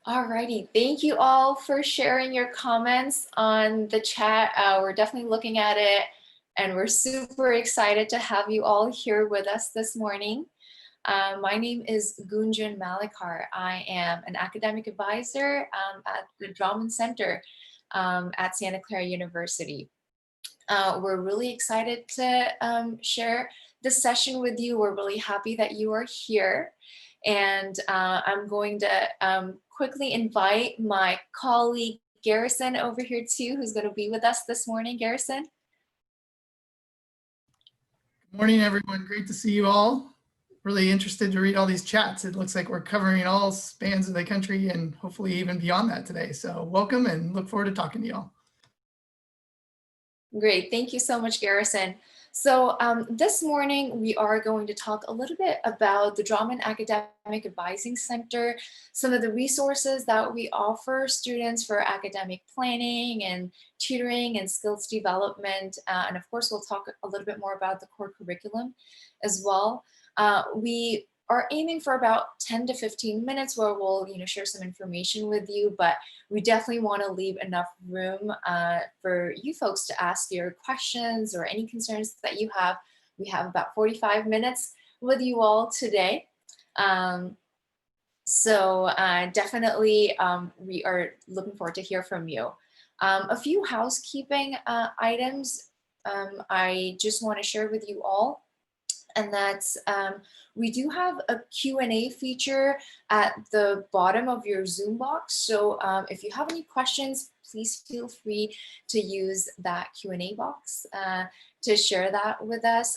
Alrighty, thank you all for sharing your comments on the chat. We're definitely looking at it and we're super excited to have you all here with us this morning. My name is Gunjan Malakar. I am an academic advisor at the Drahmann Center at Santa Clara University. We're really excited to share this session with you. We're really happy that you are here. And I'm going to quickly invite my colleague Garrison over here too, who's going to be with us this morning. Garrison. Good morning, everyone. Great to see you all. Really interested to read all these chats. It looks like we're covering all spans of the country and hopefully even beyond that today. So welcome and look forward to talking to you all. Great, thank you so much, Garrison. So this morning we are going to talk a little bit about the Drahmann Academic Advising Center, some of the resources that we offer students for academic planning and tutoring and skills development. And of course, we'll talk a little bit more about the core curriculum as well. We are aiming for about 10 to 15 minutes where we'll share some information with you, but we definitely want to leave enough room for you folks to ask your questions or any concerns that you have. We have about 45 minutes with you all today. So definitely we are looking forward to hear from you. A few housekeeping items I just want to share with you all. And that's, we do have a Q&A feature at the bottom of your Zoom box. So if you have any questions, please feel free to use that Q&A box to share that with us.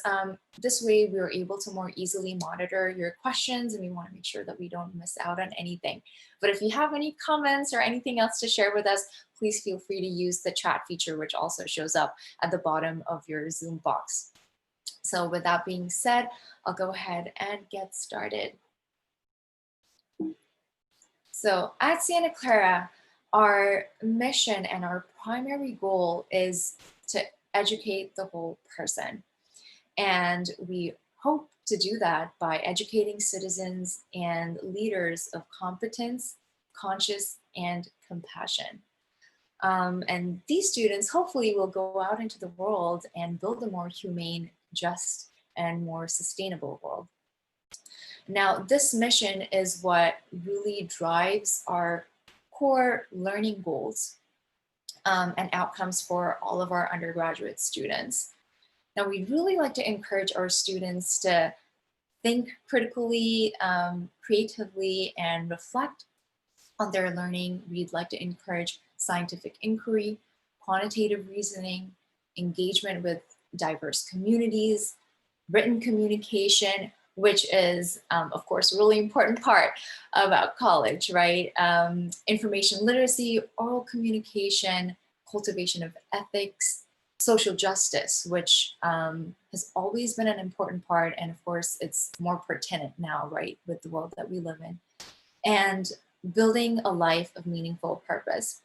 This way we're able to more easily monitor your questions and we want to make sure that we don't miss out on anything. But if you have any comments or anything else to share with us, please feel free to use the chat feature, which also shows up at the bottom of your Zoom box. So with that being said, I'll go ahead and get started. So at Santa Clara, our mission and our primary goal is to educate the whole person. And we hope to do that by educating citizens and leaders of competence, conscience, and compassion. And these students hopefully will go out into the world and build a more humane, just, and more sustainable world. Now, this mission is what really drives our core learning goals and outcomes for all of our undergraduate students. Now, we'd really like to encourage our students to think critically, creatively, and reflect on their learning. We'd like to encourage scientific inquiry, quantitative reasoning, engagement with diverse communities, written communication, which is, of course, a really important part about college, right? Information literacy, oral communication, cultivation of ethics, social justice, which has always been an important part. And of course, it's more pertinent now, right, with the world that we live in. And building a life of meaningful purpose.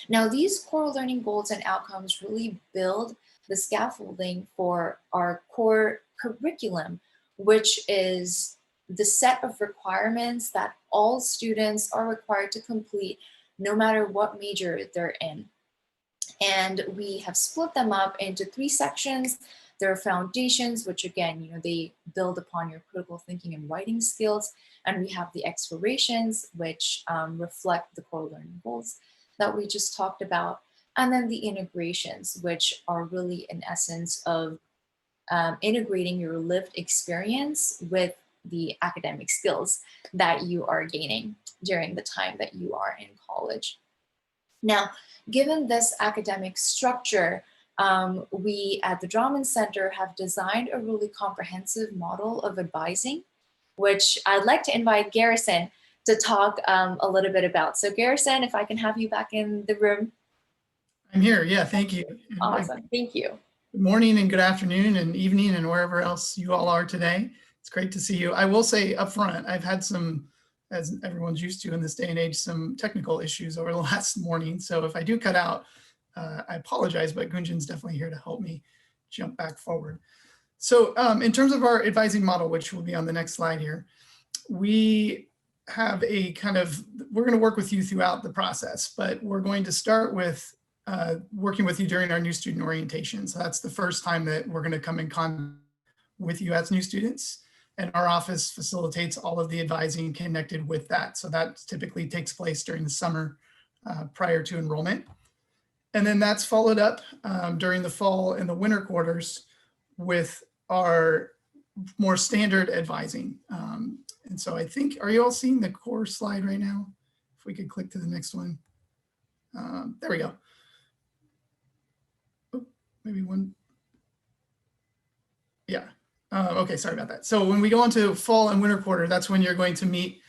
Now, these core learning goals and outcomes really build the scaffolding for our core curriculum, which is the set of requirements that all students are required to complete no matter what major they're in. And we have split them up into 3 sections. There are foundations, which again, they build upon your critical thinking and writing skills. And we have the explorations, which reflect the core learning goals that we just talked about. And then the integrations, which are really in essence of integrating your lived experience with the academic skills that you are gaining during the time that you are in college. Now, given this academic structure, we at the Drahmann Center have designed a really comprehensive model of advising, which I'd like to invite Garrison to talk a little bit about. So Garrison, if I can have you back in the room. I'm here. Yeah, thank you. Awesome. Thank you. Good morning and good afternoon and evening and wherever else you all are today. It's great to see you. I will say up front, I've had some, as everyone's used to in this day and age, some technical issues over the last morning. So if I do cut out, I apologize, but Gunjan's definitely here to help me jump back forward. So in terms of our advising model, which will be on the next slide here, we have a kind of, we're going to work with you throughout the process, but we're going to start with working with you during our new student orientation. So that's the first time that we're going to come in contact with you as new students. And our office facilitates all of the advising connected with that. So that typically takes place during the summer prior to enrollment. And then that's followed up during the fall and the winter quarters with our more standard advising. And so I think, are you all seeing the core slide right now? If we could click to the next one. There we go. Oh, maybe one. Yeah. Okay, sorry about that. So when we go into fall and winter quarter, that's when you're going to meet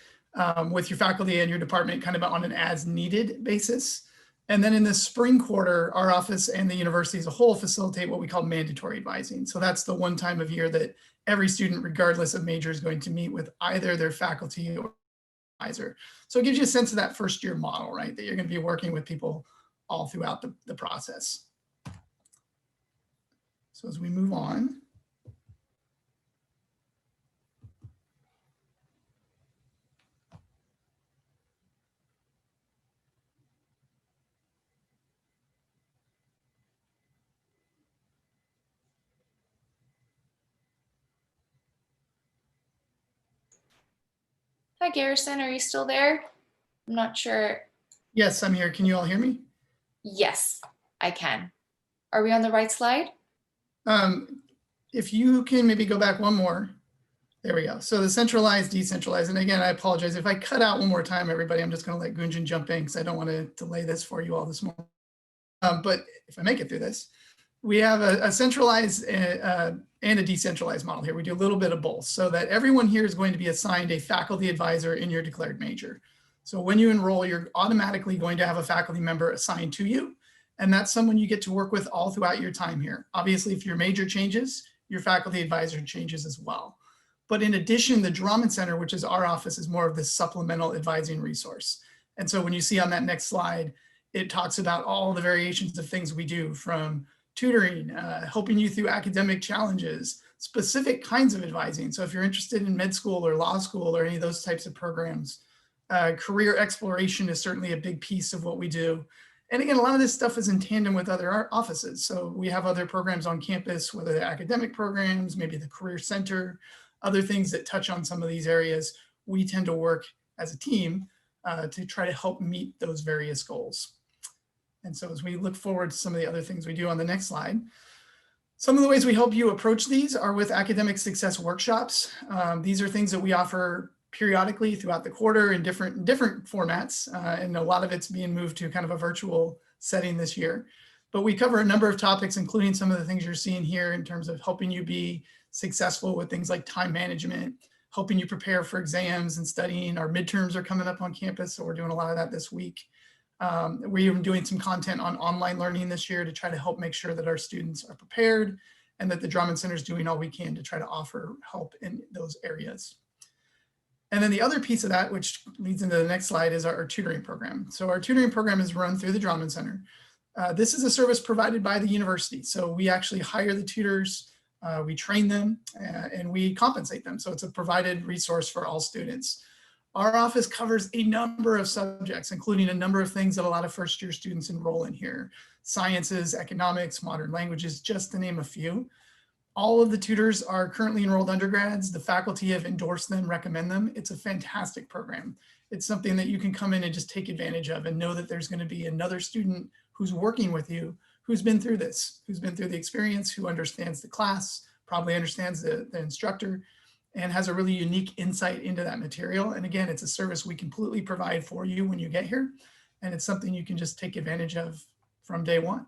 with your faculty and your department kind of on an as needed basis. And then in the spring quarter, our office and the university as a whole facilitate what we call mandatory advising. So that's the one time of year that every student, regardless of major, is going to meet with either their faculty or advisor. So it gives you a sense of that first year model, right? That you're going to be working with people all throughout the process. So as we move on. Hi, Garrison, are you still there? I'm not sure. Yes, I'm here. Can you all hear me? Yes, I can. Are we on the right slide? If you can maybe go back one more. There we go. So the centralized, decentralized, and again, I apologize if I cut out one more time, everybody. I'm just going to let Gunjan jump in because I don't want to delay this for you all this morning. But if I make it through this, we have a centralized and a decentralized model here. We do a little bit of both so that everyone here is going to be assigned a faculty advisor in your declared major. So when you enroll, you're automatically going to have a faculty member assigned to you. And that's someone you get to work with all throughout your time here. Obviously, if your major changes, your faculty advisor changes as well. But in addition, the Drahmann Center, which is our office, is more of this supplemental advising resource. And so when you see on that next slide, it talks about all the variations of things we do, from tutoring, helping you through academic challenges, specific kinds of advising. So if you're interested in med school or law school or any of those types of programs, career exploration is certainly a big piece of what we do. And again, a lot of this stuff is in tandem with other offices. So we have other programs on campus, whether they're academic programs, maybe the career center, other things that touch on some of these areas. We tend to work as a team to try to help meet those various goals. And so as we look forward to some of the other things we do on the next slide, some of the ways we help you approach these are with academic success workshops. These are things that we offer periodically throughout the quarter in different formats. And a lot of it's being moved to kind of a virtual setting this year. But we cover a number of topics, including some of the things you're seeing here in terms of helping you be successful with things like time management, helping you prepare for exams and studying. Our midterms are coming up on campus, so we're doing a lot of that this week. We're even doing some content on online learning this year to try to help make sure that our students are prepared and that the Drahmann Center is doing all we can to try to offer help in those areas. And then the other piece of that, which leads into the next slide, is our tutoring program. So our tutoring program is run through the Drahmann Center. This is a service provided by the university. So we actually hire the tutors, we train them, and we compensate them. So it's a provided resource for all students. Our office covers a number of subjects, including a number of things that a lot of first-year students enroll in here. Sciences, economics, modern languages, just to name a few. All of the tutors are currently enrolled undergrads. The faculty have endorsed them, recommend them. It's a fantastic program. It's something that you can come in and just take advantage of and know that there's going to be another student who's working with you, who's been through this, who's been through the experience, who understands the class, probably understands the instructor, and has a really unique insight into that material. And again, it's a service we completely provide for you when you get here. And it's something you can just take advantage of from day one.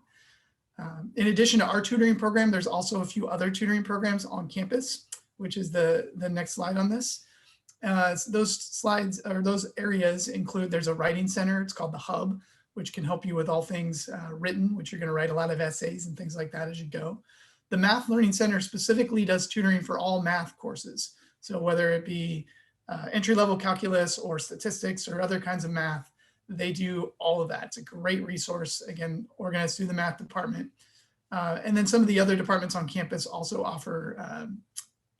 In addition to our tutoring program, there's also a few other tutoring programs on campus, which is the next slide on this. Those slides or those areas include, there's a writing center, it's called the Hub, which can help you with all things written, which you're going to write a lot of essays and things like that as you go. The Math Learning Center specifically does tutoring for all math courses. So whether it be entry-level calculus or statistics or other kinds of math, they do all of that. It's a great resource, again, organized through the math department. And then some of the other departments on campus also offer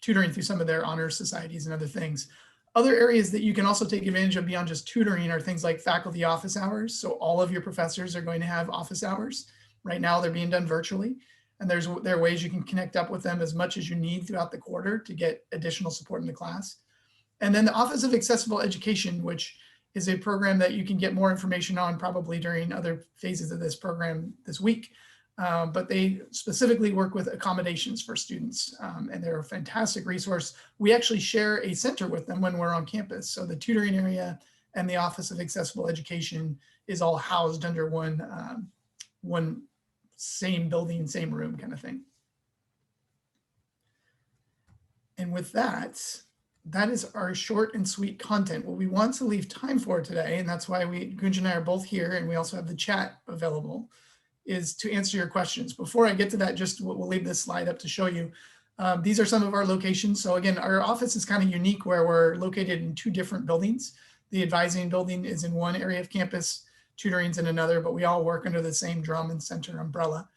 tutoring through some of their honor societies and other things. Other areas that you can also take advantage of beyond just tutoring are things like faculty office hours. So all of your professors are going to have office hours. Right now they're being done virtually. And there are ways you can connect up with them as much as you need throughout the quarter to get additional support in the class. And then the Office of Accessible Education, which is a program that you can get more information on probably during other phases of this program this week. But they specifically work with accommodations for students, and they're a fantastic resource. We actually share a center with them when we're on campus. So the tutoring area and the Office of Accessible Education is all housed under one same building, same room kind of thing. And with that, that is our short and sweet content. What we want to leave time for today, and that's why Gunjan and I are both here, and we also have the chat available, is to answer your questions. Before I get to that, just we'll leave this slide up to show you. These are some of our locations. So again, our office is kind of unique where we're located in 2 different buildings. The advising building is in one area of campus, tutoring's in another, but we all work under the same Drahmann Center umbrella.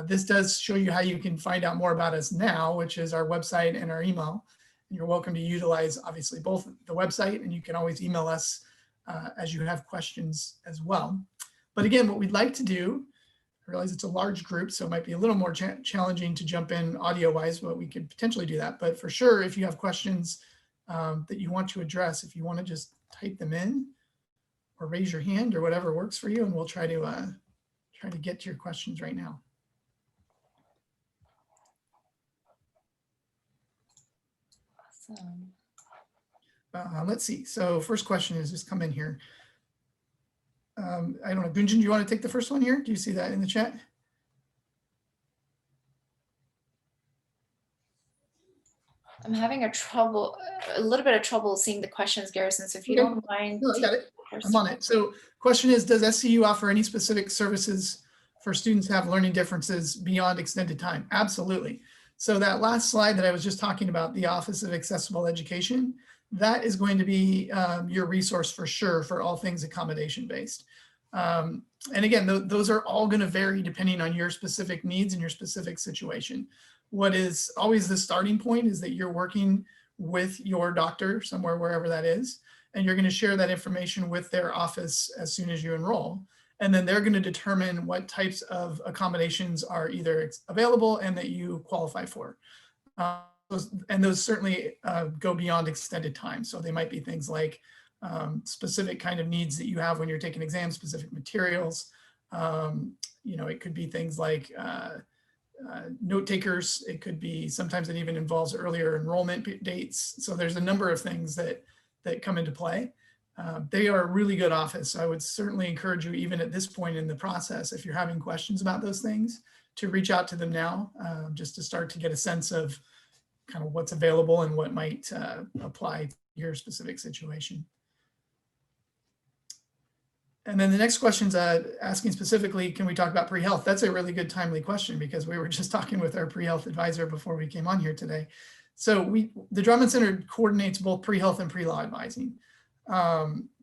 This does show you how you can find out more about us now, which is our website and our email. You're welcome to utilize, obviously, both the website, and you can always email us as you have questions as well. But again, what we'd like to do, I realize it's a large group, so it might be a little more challenging to jump in audio-wise, but we could potentially do that. But for sure, if you have questions that you want to address, if you want to just type them in or raise your hand or whatever works for you, and we'll try to get to your questions right now. Awesome. Let's see. So first question is just come in here. I don't know, Gunjan, do you want to take the first one here? Do you see that in the chat? I'm having a little bit of trouble seeing the questions, Garrison. So if you don't mind. No, I got it. I'm on it. So question is, does SCU offer any specific services for students who have learning differences beyond extended time? Absolutely. So that last slide that I was just talking about, the Office of Accessible Education, that is going to be your resource for sure for all things accommodation based. And again, those are all going to vary depending on your specific needs and your specific situation. What is always the starting point is that you're working with your doctor somewhere, wherever that is, and you're going to share that information with their office as soon as you enroll. And then they're going to determine what types of accommodations are either available and that you qualify for. And those certainly go beyond extended time. So they might be things like specific kind of needs that you have when you're taking exams, specific materials. You know, it could be things like note takers. It could be, sometimes it even involves earlier enrollment dates. So there's a number of things that come into play. They are a really good office. So I would certainly encourage you, even at this point in the process, if you're having questions about those things, to reach out to them now, just to start to get a sense of kind of what's available and what might apply to your specific situation. And then the next question's asking specifically, can we talk about pre-health? That's a really good timely question because we were just talking with our pre-health advisor before we came on here today. So the Drahmann Center coordinates both pre-health and pre-law advising.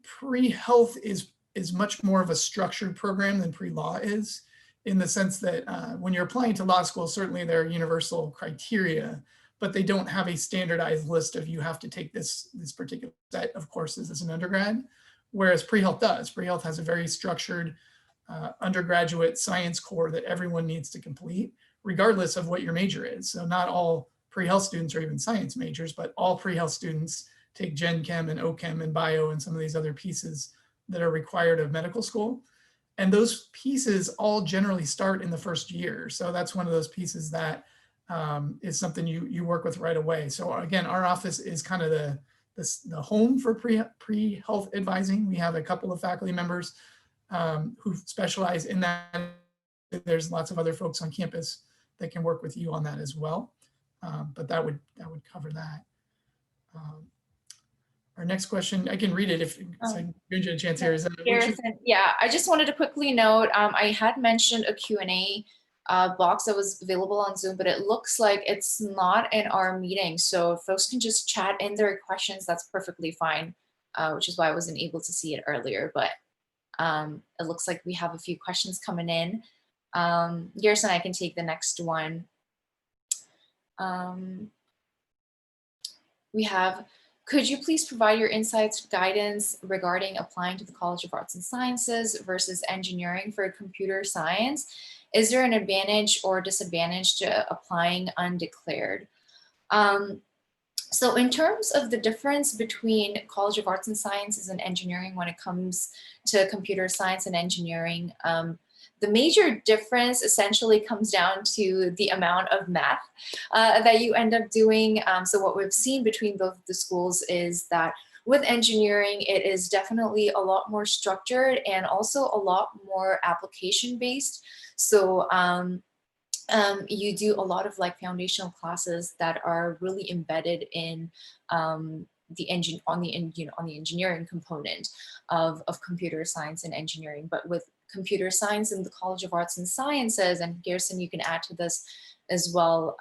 Pre-health is much more of a structured program than pre-law is, in the sense that when you're applying to law school, certainly there are universal criteria, but they don't have a standardized list of you have to take this particular set of courses as an undergrad, whereas pre-health does. Pre-health has a very structured undergraduate science core that everyone needs to complete, regardless of what your major is. So not all pre-health students are even science majors, but all pre-health students take Gen Chem and OChem and Bio and some of these other pieces that are required of medical school. And those pieces all generally start in the first year. So that's one of those pieces that is something you work with right away. So again, our office is kind of the home for pre-health advising. We have a couple of faculty members who specialize in that. There's lots of other folks on campus that can work with you on that as well. But that would cover that. Our next question, I can read it if I give you a chance here. Is that Garrison, yeah, I just wanted to quickly note, I had mentioned a Q&A box that was available on Zoom, but it looks like it's not in our meeting. So if folks can just chat in their questions, that's perfectly fine, which is why I wasn't able to see it earlier. But it looks like we have a few questions coming in. Garrison, I can take the next one. We have Could you please provide your insights, guidance regarding applying to the College of Arts and Sciences versus engineering for computer science? Is there an advantage or disadvantage to applying undeclared? Um, so in terms of the difference between College of Arts and Sciences and engineering when it comes to computer science and engineering, the major difference essentially comes down to the amount of math that you end up doing. So what we've seen between both of the schools is that with engineering, it is definitely a lot more structured and also a lot more application based. So you do a lot of like foundational classes that are really embedded in the engine on the on the engineering component of computer science and engineering. But with computer science in the College of Arts and Sciences, and Gerson, you can add to this as well,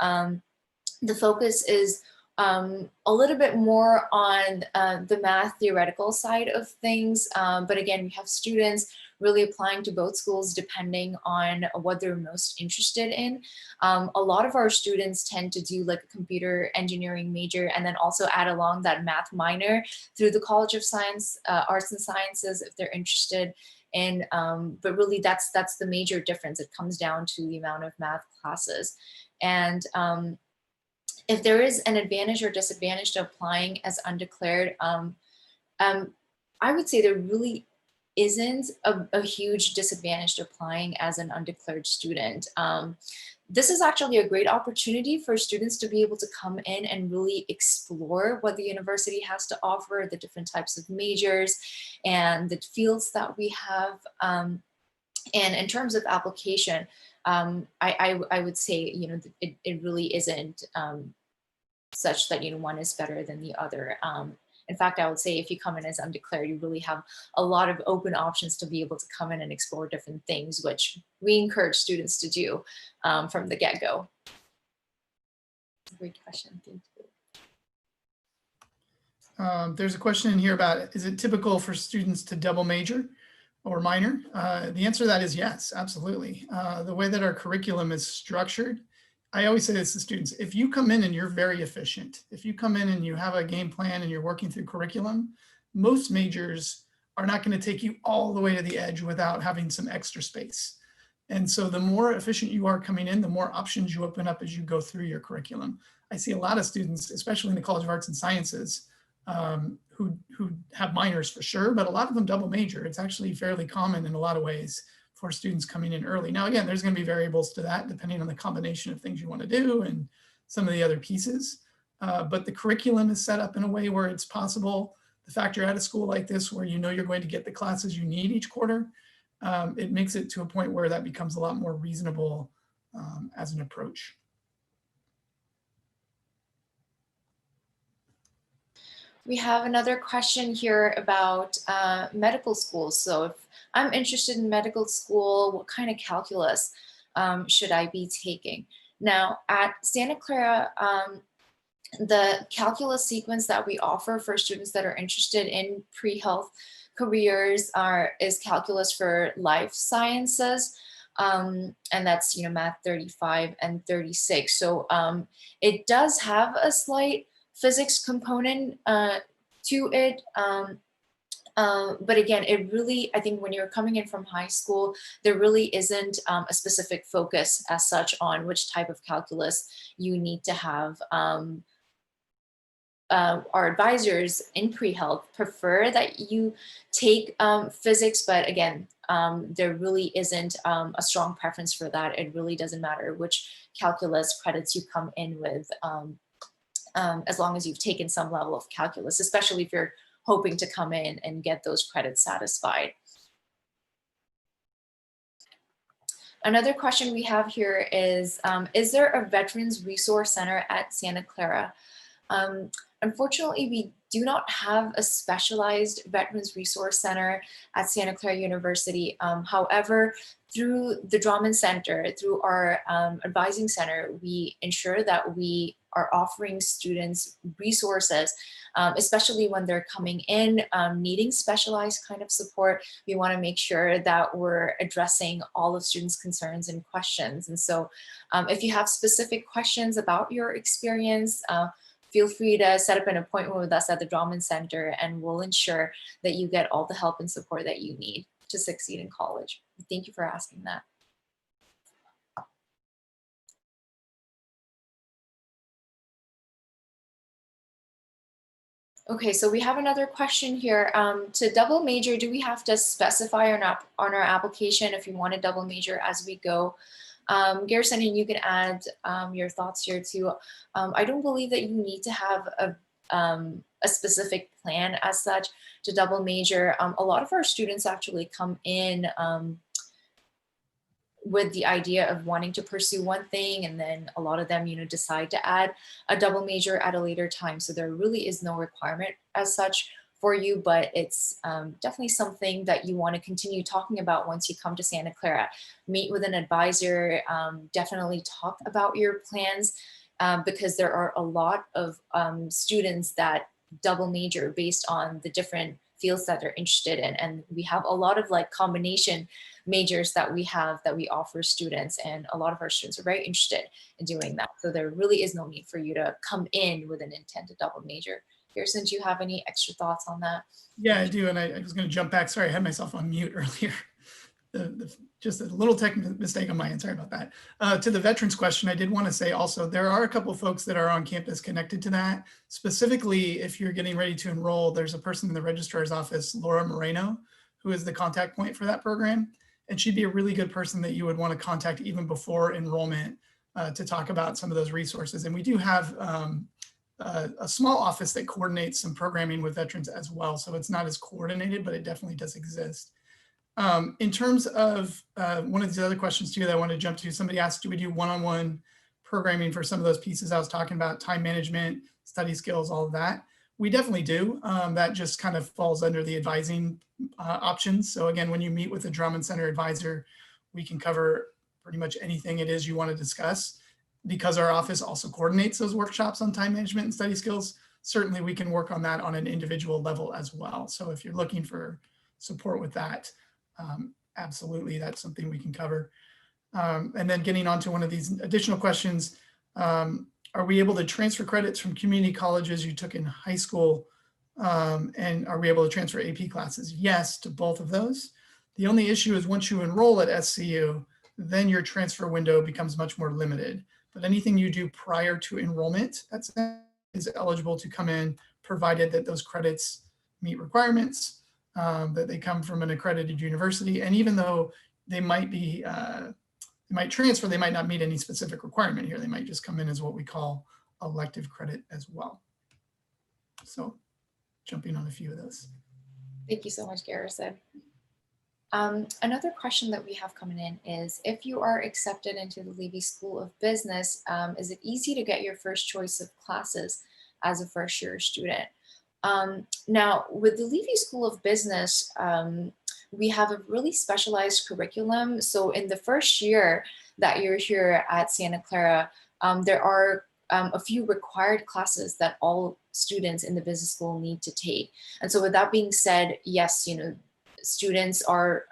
the focus is a little bit more on the math theoretical side of things. But again, we have students really applying to both schools depending on what they're most interested in. A lot of our students tend to do like a computer engineering major and then also add along that math minor through the College of Science, Arts and Sciences if they're interested in. But really that's the major difference. It comes down to the amount of math classes. And if there is an advantage or disadvantage to applying as undeclared, I would say there really isn't a huge disadvantage to applying as an undeclared student. This is actually a great opportunity for students to be able to come in and really explore what the university has to offer, the different types of majors and the fields that we have. And in terms of application, I would say, it really isn't such that, one is better than the other. In fact, I would say if you come in as undeclared, you really have a lot of open options to be able to come in and explore different things, which we encourage students to do from the get-go. Great question, thank you. There's a question in here about, is it typical for students to double major or minor? The answer to that is yes, absolutely. The way that our curriculum is structured, I always say this to students, if you come in and you're very efficient, if you come in and you have a game plan and you're working through curriculum, most majors are not going to take you all the way to the edge without having some extra space. And so the more efficient you are coming in, the more options you open up as you go through your curriculum. I see a lot of students, especially in the College of Arts and Sciences, who have minors for sure, but a lot of them double major. It's actually fairly common in a lot of ways for students coming in early. Now, again, there's going to be variables to that depending on the combination of things you want to do and some of the other pieces. But the curriculum is set up in a way where it's possible. The fact you're at a school like this where you know you're going to get the classes you need each quarter, it makes it to a point where that becomes a lot more reasonable as an approach. We have another question here about medical schools. So if I'm interested in medical school, what kind of calculus should I be taking? Now at Santa Clara, the calculus sequence that we offer for students that are interested in pre-health careers is calculus for life sciences. And that's, math 35 and 36. So it does have a slight physics component to it. But again, it really, I think when you're coming in from high school, there really isn't a specific focus as such on which type of calculus you need to have. Our advisors in pre-health prefer that you take physics, but again, there really isn't a strong preference for that. It really doesn't matter which calculus credits you come in with, as long as you've taken some level of calculus, especially if you're hoping to come in and get those credits satisfied. Another question we have here is there a Veterans Resource Center at Santa Clara? Unfortunately, we do not have a specialized Veterans Resource Center at Santa Clara University. However, through the Drahmann Center, through our advising center, we ensure that we are offering students resources, especially when they're coming in needing specialized kind of support. We want to make sure that we're addressing all of students' concerns and questions. And so if you have specific questions about your experience, feel free to set up an appointment with us at the Drahmann Center, and we'll ensure that you get all the help and support that you need to succeed in college. Thank you for asking that. Okay, so we have another question here. To double major, do we have to specify on our application if you want to double major as we go? Garrison, and you can add your thoughts here too. I don't believe that you need to have a specific plan as such to double major. A lot of our students actually come in with the idea of wanting to pursue one thing, and then a lot of them, decide to add a double major at a later time. So there really is no requirement as such for you, but it's definitely something that you want to continue talking about once you come to Santa Clara. Meet with an advisor, definitely talk about your plans, because there are a lot of students that double major based on the different fields that they're interested in. And we have a lot of like combination majors that we offer students, and a lot of our students are very interested in doing that. So there really is no need for you to come in with an intent to double major. Harrison, do you have any extra thoughts on that? Yeah, I do. And I was going to jump back. Sorry, I had myself on mute earlier. Just a little technical mistake on my end. Sorry about that. To the veterans question, I did want to say also, there are a couple of folks that are on campus connected to that. Specifically, if you're getting ready to enroll, there's a person in the registrar's office, Laura Moreno, who is the contact point for that program. And she'd be a really good person that you would want to contact even before enrollment to talk about some of those resources. And we do have a small office that coordinates some programming with veterans as well. So it's not as coordinated, but it definitely does exist. In terms of one of the other questions too that I want to jump to, somebody asked, do we do one-on-one programming for some of those pieces I was talking about, time management, study skills, all of that? We definitely do. That just kind of falls under the advising options. So again, when you meet with a Drahmann Center advisor, we can cover pretty much anything it is you want to discuss. Because our office also coordinates those workshops on time management and study skills, certainly we can work on that on an individual level as well. So if you're looking for support with that, absolutely, that's something we can cover. And then getting on to one of these additional questions, are we able to transfer credits from community colleges you took in high school? And are we able to transfer AP classes? Yes, to both of those. The only issue is once you enroll at SCU, then your transfer window becomes much more limited. But anything you do prior to enrollment is eligible to come in, provided that those credits meet requirements, that they come from an accredited university. And even though they might be, they might transfer, they might not meet any specific requirement here. They might just come in as what we call elective credit as well. So jumping on a few of those. Thank you so much, Garrison. Another question that we have coming in is, if you are accepted into the Levy School of Business, is it easy to get your first choice of classes as a first-year student? Now, with the Levy School of Business, we have a really specialized curriculum. So in the first year that you're here at Santa Clara, there are a few required classes that all students in the business school need to take. And so with that being said, yes, students are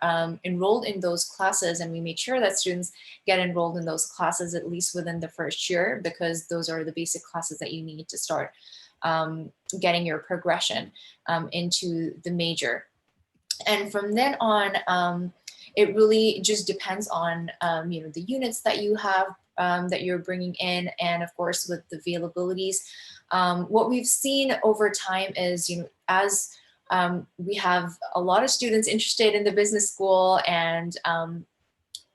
enrolled in those classes, and we make sure that students get enrolled in those classes at least within the first year, because those are the basic classes that you need to start getting your progression into the major. And from then on, it really just depends on the units that you have that you're bringing in, and of course with the availabilities. What we've seen over time is, as we have a lot of students interested in the business school, and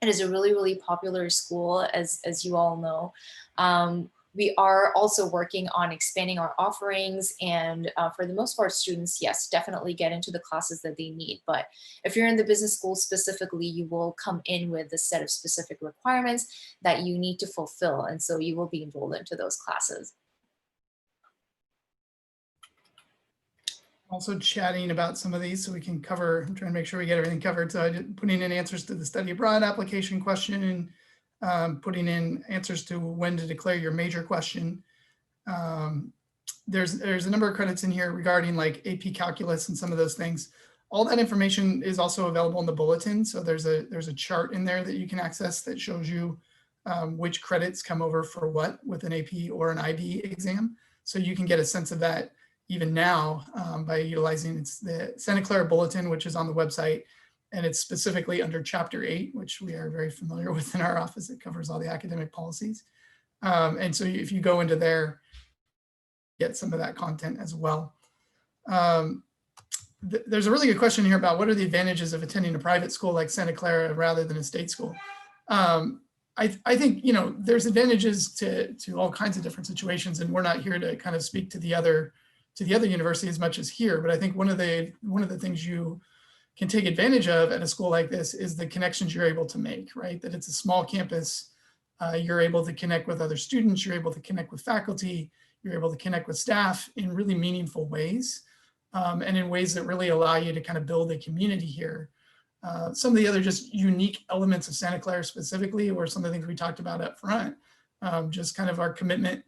it is a really, really popular school, as you all know. We are also working on expanding our offerings, and for the most part, students, yes, definitely get into the classes that they need. But if you're in the business school specifically, you will come in with a set of specific requirements that you need to fulfill, and so you will be enrolled into those classes. Also chatting about some of these so we can cover, I'm trying to make sure we get everything covered. So I did putting in answers to the study abroad application question, and putting in answers to when to declare your major question. There's a number of credits in here regarding like AP calculus and some of those things. All that information is also available in the bulletin. So there's a chart in there that you can access that shows you which credits come over for what with an AP or an IB exam. So you can get a sense of that even now by utilizing the Santa Clara Bulletin, which is on the website, and it's specifically under Chapter 8, which we are very familiar with in our office. It covers all the academic policies. And so if you go into there, get some of that content as well. There's a really good question here about what are the advantages of attending a private school like Santa Clara rather than a state school. I think, you know, there's advantages to all kinds of different situations, and we're not here to kind of speak to the other university as much as here. But I think one of the things you can take advantage of at a school like this is the connections you're able to make, right? That it's a small campus. You're able to connect with other students. You're able to connect with faculty. You're able to connect with staff in really meaningful ways, and in ways that really allow you to kind of build a community here. Some of the other just unique elements of Santa Clara specifically were some of the things we talked about up front, just kind of our commitment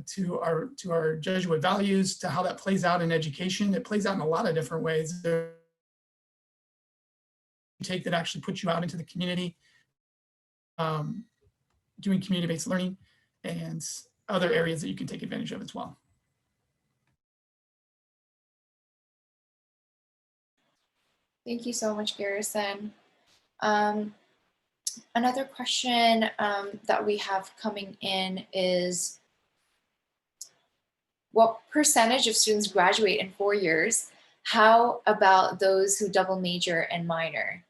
to our Jesuit values, to how that plays out in education. It plays out in a lot of different ways. There take that actually puts you out into the community, doing community-based learning, and other areas that you can take advantage of as well. Thank you so much, Garrison. Another question that we have coming in is, what percentage of students graduate in 4 years? How about those who double major and minor?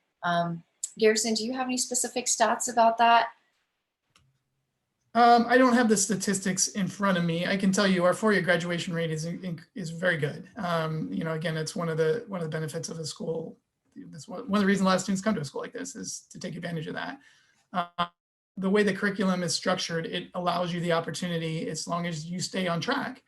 Garrison, do you have any specific stats about that? I don't have the statistics in front of me. I can tell you our 4-year graduation rate is very good. You know, again, it's one of the benefits of a school. That's one of the reasons a lot of students come to a school like this, is to take advantage of that. The way the curriculum is structured, it allows you the opportunity, as long as you stay on track,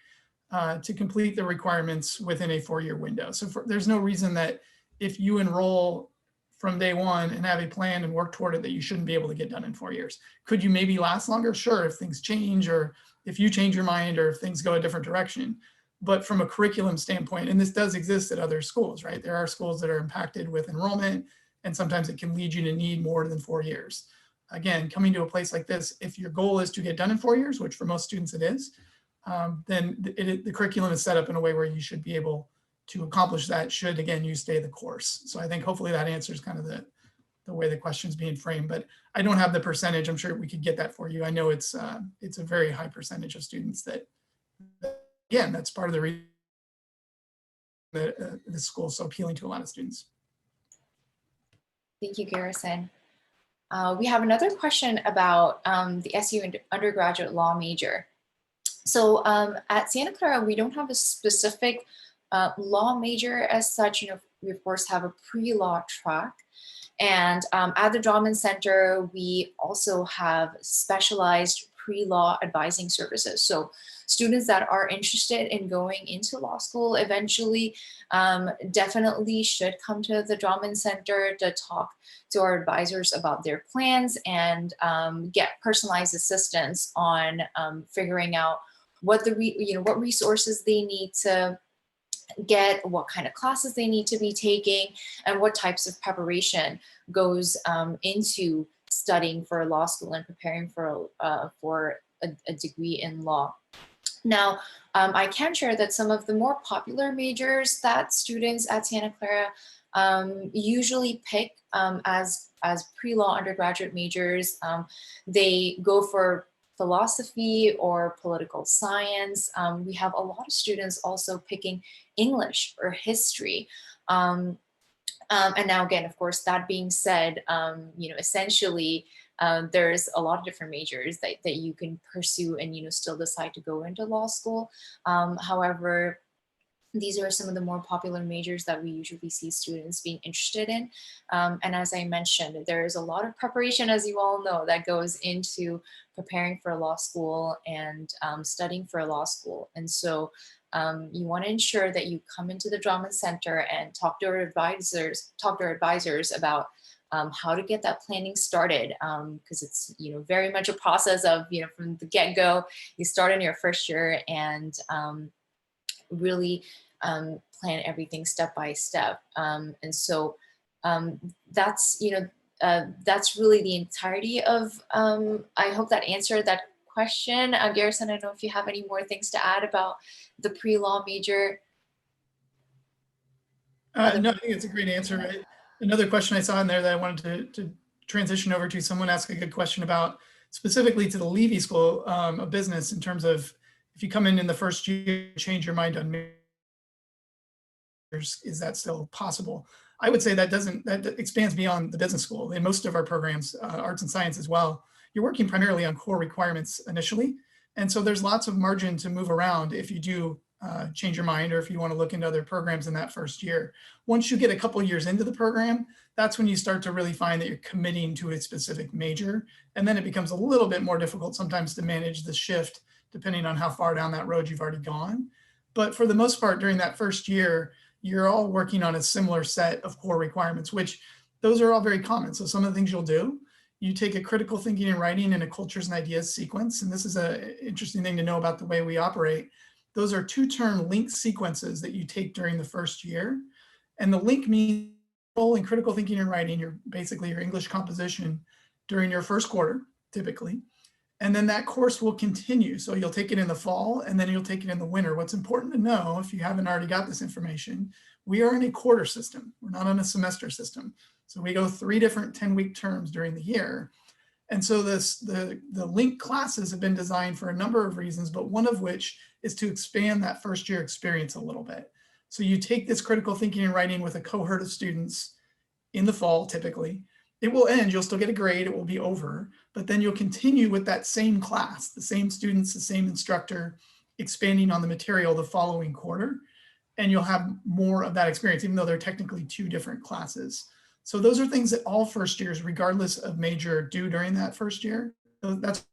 to complete the requirements within a 4-year window. So there's no reason that if you enroll from day one and have a plan and work toward it, that you shouldn't be able to get done in 4 years. Could you maybe last longer? Sure, if things change, or if you change your mind, or if things go a different direction. But from a curriculum standpoint, and this does exist at other schools, right? There are schools that are impacted with enrollment, and sometimes it can lead you to need more than 4 years. Again, coming to a place like this, if your goal is to get done in 4 years, which for most students it is, then the curriculum is set up in a way where you should be able to accomplish that, should, again, you stay the course. So I think hopefully that answers kind of the way the question's being framed, but I don't have the percentage. I'm sure we could get that for you. I know it's a very high percentage of students that again, that's part of the reason that the school is so appealing to a lot of students. Thank you, Garrison. We have another question about the SU undergraduate law major. So at Santa Clara, we don't have a specific law major as such. You know, we of course have a pre-law track. And at the Drahmann Center, we also have specialized pre-law advising services. So students that are interested in going into law school eventually definitely should come to the Drahmann Center to talk to our advisors about their plans and get personalized assistance on figuring out what what resources they need to get, what kind of classes they need to be taking, and what types of preparation goes into studying for law school and preparing for a degree in law. Now, I can share that some of the more popular majors that students at Santa Clara usually pick as pre-law undergraduate majors, they go for philosophy or political science. We have a lot of students also picking English or history. And now again, of course, that being said, essentially, there's a lot of different majors that you can pursue and, still decide to go into law school. However, these are some of the more popular majors that we usually see students being interested in. And as I mentioned, there is a lot of preparation, as you all know, that goes into preparing for law school and studying for law school. And so you want to ensure that you come into the Drahmann Center and talk to our advisors about how to get that planning started, because it's very much a process of from the get-go. You start in your first year and really plan everything step by step, and so that's that's really the entirety of. I hope that answered that question. Garrison, I don't know if you have any more things to add about the pre-law major. No, I think it's a great answer. Another question I saw in there that I wanted to transition over to, someone asked a good question about specifically to the Levy School of Business in terms of if you come in the first year, change your mind on majors, is that still possible? I would say that expands beyond the business school. In most of our programs, arts and science as well, you're working primarily on core requirements initially. And so there's lots of margin to move around if you do change your mind or if you want to look into other programs in that first year. Once you get a couple of years into the program, that's when you start to really find that you're committing to a specific major. And then it becomes a little bit more difficult sometimes to manage the shift depending on how far down that road you've already gone. But for the most part, during that first year, you're all working on a similar set of core requirements, which those are all very common. So some of the things you'll do, you take a critical thinking and writing and a cultures and ideas sequence. And this is an interesting thing to know about the way we operate. Those are 2-term linked sequences that you take during the first year. And the link means in critical thinking and writing, you're basically your English composition during your first quarter, typically. And then that course will continue. So you'll take it in the fall and then you'll take it in the winter. What's important to know, if you haven't already got this information, we are in a quarter system. We're not on a semester system. So we go 3 different 10-week terms during the year. And so the linked classes have been designed for a number of reasons, but one of which is to expand that first year experience a little bit. So you take this critical thinking and writing with a cohort of students in the fall, typically. It will end, you'll still get a grade, it will be over, but then you'll continue with that same class, the same students, the same instructor, expanding on the material the following quarter, and you'll have more of that experience, even though they're technically 2 different classes. So those are things that all first years, regardless of major, do during that first year. So that's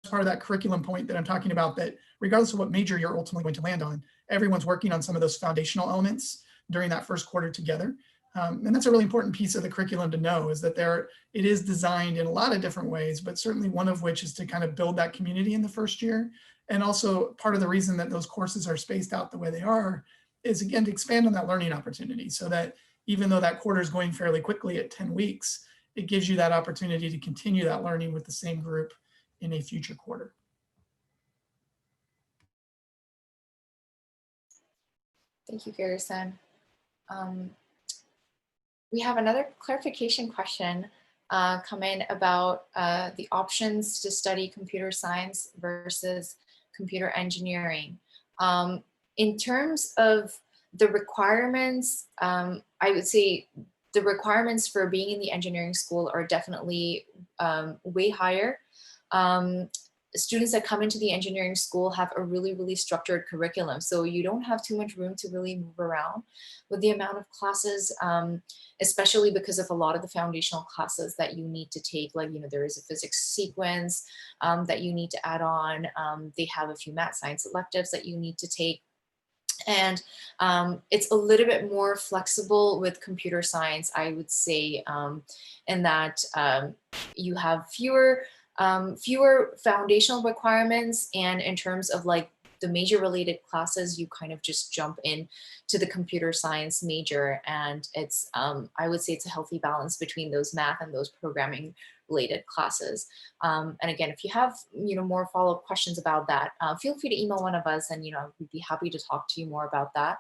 part of that curriculum point that I'm talking about, that regardless of what major you're ultimately going to land on, everyone's working on some of those foundational elements during that first quarter together. And that's a really important piece of the curriculum to know, is that it is designed in a lot of different ways, but certainly one of which is to kind of build that community in the first year. And also part of the reason that those courses are spaced out the way they are is, again, to expand on that learning opportunity, so that even though that quarter is going fairly quickly at 10 weeks, it gives you that opportunity to continue that learning with the same group in a future quarter. Thank you, Garrison. We have another clarification question come in about the options to study computer science versus computer engineering. In terms of the requirements, I would say the requirements for being in the engineering school are definitely way higher. Students that come into the engineering school have a really, really structured curriculum. So you don't have too much room to really move around with the amount of classes, especially because of a lot of the foundational classes that you need to take. Like, there is a physics sequence that you need to add on. They have a few math science electives that you need to take. And it's a little bit more flexible with computer science, I would say, in that you have fewer foundational requirements, and in terms of like the major related classes, you kind of just jump in to the computer science major, and it's I would say it's a healthy balance between those math and those programming related classes. And again, if you have more follow-up questions about that, feel free to email one of us, and we'd be happy to talk to you more about that.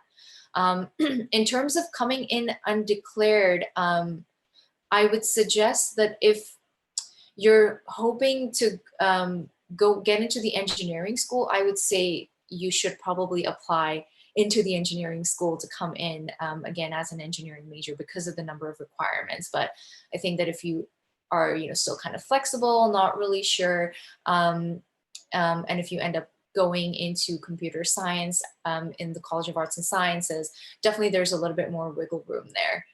In terms of coming in undeclared, I would suggest that if you're hoping to go get into the engineering school, I would say you should probably apply into the engineering school to come in, again, as an engineering major, because of the number of requirements. But I think that if you are still kind of flexible, not really sure, and if you end up going into computer science in the College of Arts and Sciences, definitely there's a little bit more wiggle room there.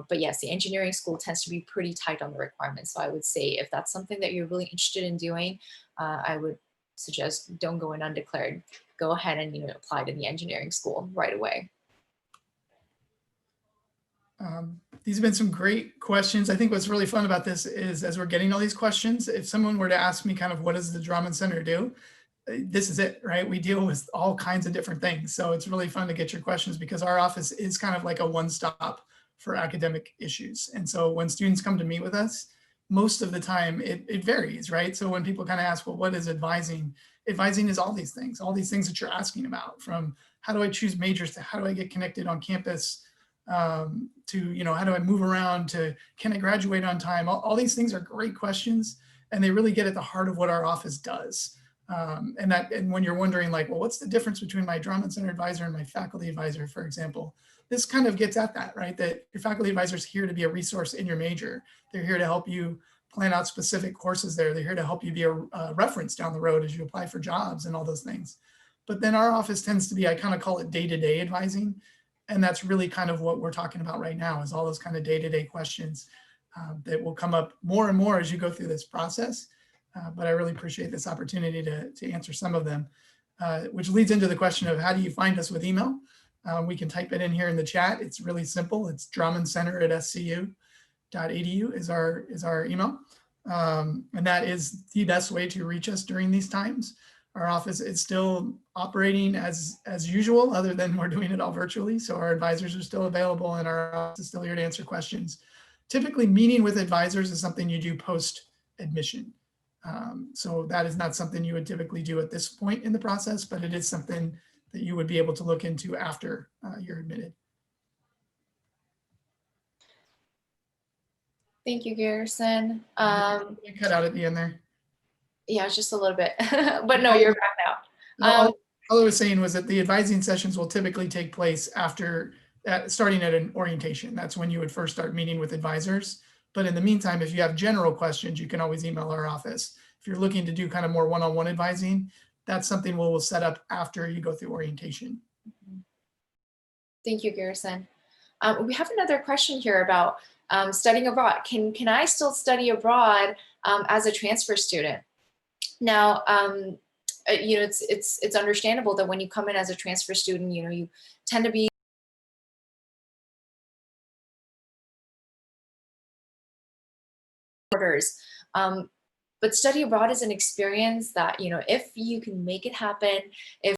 But yes, the engineering school tends to be pretty tight on the requirements. So I would say if that's something that you're really interested in doing, I would suggest don't go in undeclared. Go ahead and apply to the engineering school right away. These have been some great questions. I think what's really fun about this is, as we're getting all these questions, if someone were to ask me kind of what does the Drahmann Center do, this is it, right? We deal with all kinds of different things. So it's really fun to get your questions, because our office is kind of like a one-stop for academic issues. And so when students come to meet with us, most of the time it varies, right? So when people kind of ask, well, what is advising? Advising is all these things that you're asking about, from how do I choose majors to how do I get connected on campus, to, how do I move around, to can I graduate on time? All these things are great questions, and they really get at the heart of what our office does. And when you're wondering, like, well, what's the difference between my Drahmann Center advisor and my faculty advisor, for example, this kind of gets at that, right? That your faculty advisor is here to be a resource in your major. They're here to help you plan out specific courses there. They're here to help you be a reference down the road as you apply for jobs and all those things. But then our office tends to be, I kind of call it day-to-day advising. And that's really kind of what we're talking about right now, is all those kind of day-to-day questions that will come up more and more as you go through this process. But I really appreciate this opportunity to answer some of them, which leads into the question of how do you find us with email? We can type it in here in the chat. It's really simple. It's drahmanncenter@scu.edu is our email. And that is the best way to reach us during these times. Our office is still operating as usual, other than we're doing it all virtually. So our advisors are still available, and our office is still here to answer questions. Typically, meeting with advisors is something you do post-admission. So that is not something you would typically do at this point in the process, but it is something that you would be able to look into after you're admitted. Thank you, Garrison. You cut out at the end there. Yeah, just a little bit, but no, you're back now. All I was saying was that the advising sessions will typically take place after starting at an orientation. That's when you would first start meeting with advisors. But in the meantime, if you have general questions, you can always email our office. If you're looking to do kind of more one-on-one advising, that's something we'll set up after you go through orientation. Thank you, Garrison. We have another question here about studying abroad. Can I still study abroad as a transfer student? Now, it's understandable that when you come in as a transfer student, you tend to be orders. But study abroad is an experience that, if you can make it happen, if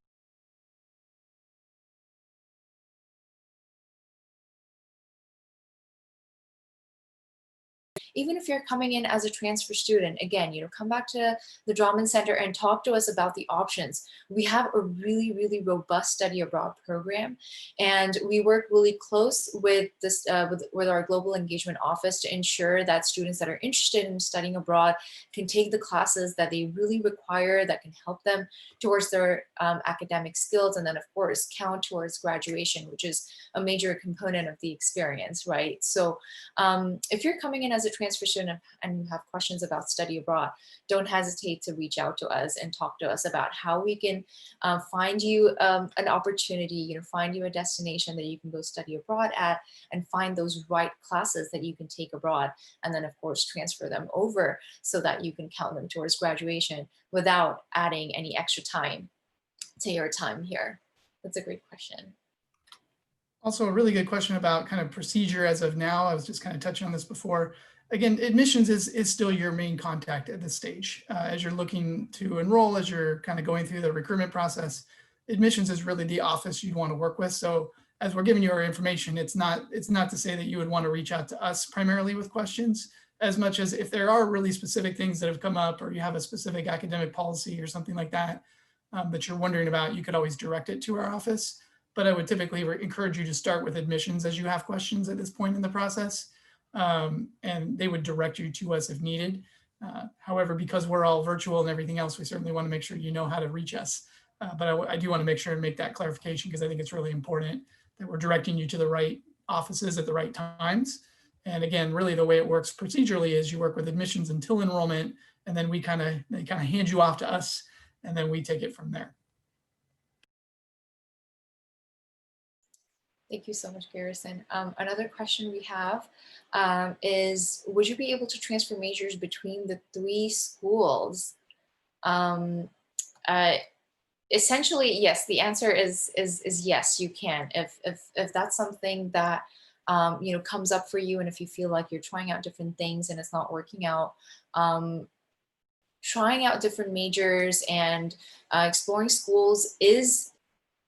even if you're coming in as a transfer student, again, come back to the Drahmann Center and talk to us about the options. We have a really, really robust study abroad program, and we work really close with this with our global engagement office to ensure that students that are interested in studying abroad can take the classes that they really require, that can help them towards their academic skills, and then of course count towards graduation, which is a major component of the experience, right? So if you're coming in as a transfer student and you have questions about study abroad, don't hesitate to reach out to us and talk to us about how we can find you an opportunity, find you a destination that you can go study abroad at, and find those right classes that you can take abroad, and then of course transfer them over so that you can count them towards graduation without adding any extra time to your time here. That's a great question. Also, a really good question about kind of procedure as of now. I was just kind of touching on this before. Again, admissions is still your main contact at this stage. As you're looking to enroll, as you're kind of going through the recruitment process, admissions is really the office you'd want to work with. So as we're giving you our information, it's not to say that you would want to reach out to us primarily with questions, as much as if there are really specific things that have come up, or you have a specific academic policy or something like that that you're wondering about, you could always direct it to our office. But I would typically encourage you to start with admissions as you have questions at this point in the process. And they would direct you to us if needed. However, because we're all virtual and everything else, we certainly want to make sure you know how to reach us. But I do want to make sure and make that clarification, because I think it's really important that we're directing you to the right offices at the right times. And again, really the way it works procedurally is you work with admissions until enrollment, and then they kind of hand you off to us, and then we take it from there. Thank you so much, Garrison. Another question we have is, would you be able to transfer majors between the 3 schools? Essentially, yes. The answer is yes, you can. If that's something that comes up for you, and if you feel like you're trying out different things and it's not working out, trying out different majors and exploring schools is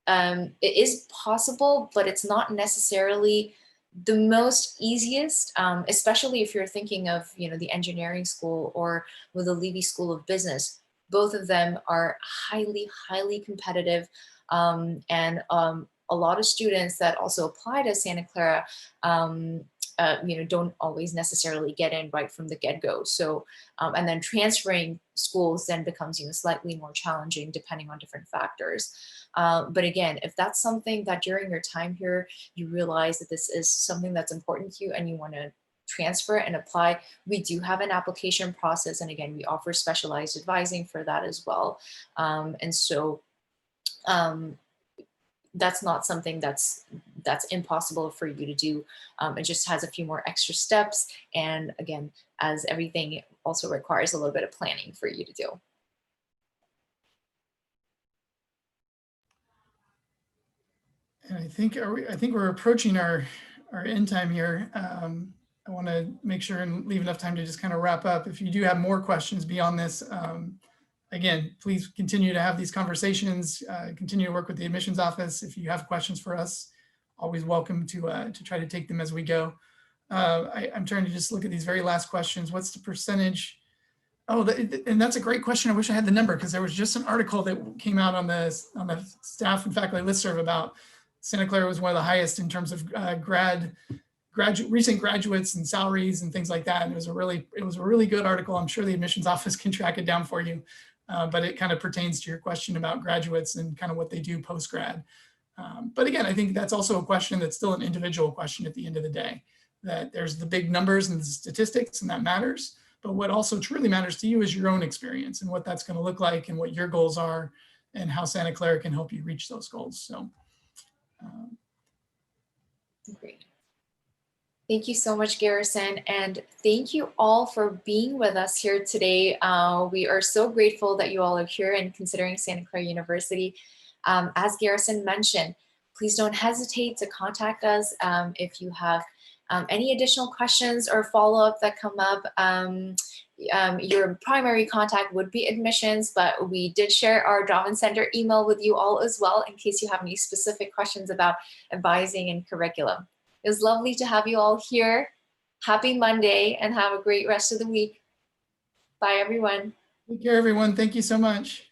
it is possible, but it's not necessarily The most easiest, especially if you're thinking of, the engineering school or with the Levy School of Business, both of them are highly, highly competitive. And a lot of students that also apply to Santa Clara, don't always necessarily get in right from the get-go. So, and then transferring schools then becomes, slightly more challenging depending on different factors. But again, if that's something that during your time here, you realize that this is something that's important to you and you want to transfer and apply, we do have an application process. And again, we offer specialized advising for that as well. And so um, that's not something that's impossible for you to do. It just has a few more extra steps. And again, as everything also requires a little bit of planning for you to do. And I think we're approaching our end time here. I want to make sure and leave enough time to just kind of wrap up. If you do have more questions beyond this, again, please continue to have these conversations, continue to work with the admissions office. If you have questions for us, always welcome to try to take them as we go. I'm trying to just look at these very last questions. What's the percentage? Oh, and that's a great question. I wish I had the number because there was just an article that came out on the staff and faculty listserv about Santa Clara was one of the highest in terms of recent graduates and salaries and things like that. And it was a really good article. I'm sure the admissions office can track it down for you, but it kind of pertains to your question about graduates and kind of what they do post grad. But again, I think that's also a question that's still an individual question at the end of the day. That there's the big numbers and the statistics, and that matters. But what also truly matters to you is your own experience and what that's going to look like and what your goals are and how Santa Clara can help you reach those goals. So. Great. Thank you so much, Garrison. And thank you all for being with us here today. We are so grateful that you all are here and considering Santa Clara University. As Garrison mentioned, please don't hesitate to contact us if you have any additional questions or follow-up that come up. Your primary contact would be admissions, but we did share our Drahmann Center email with you all as well in case you have any specific questions about advising and curriculum. It was lovely to have you all here. Happy Monday and have a great rest of the week. Bye, everyone. Take care, everyone. Thank you so much.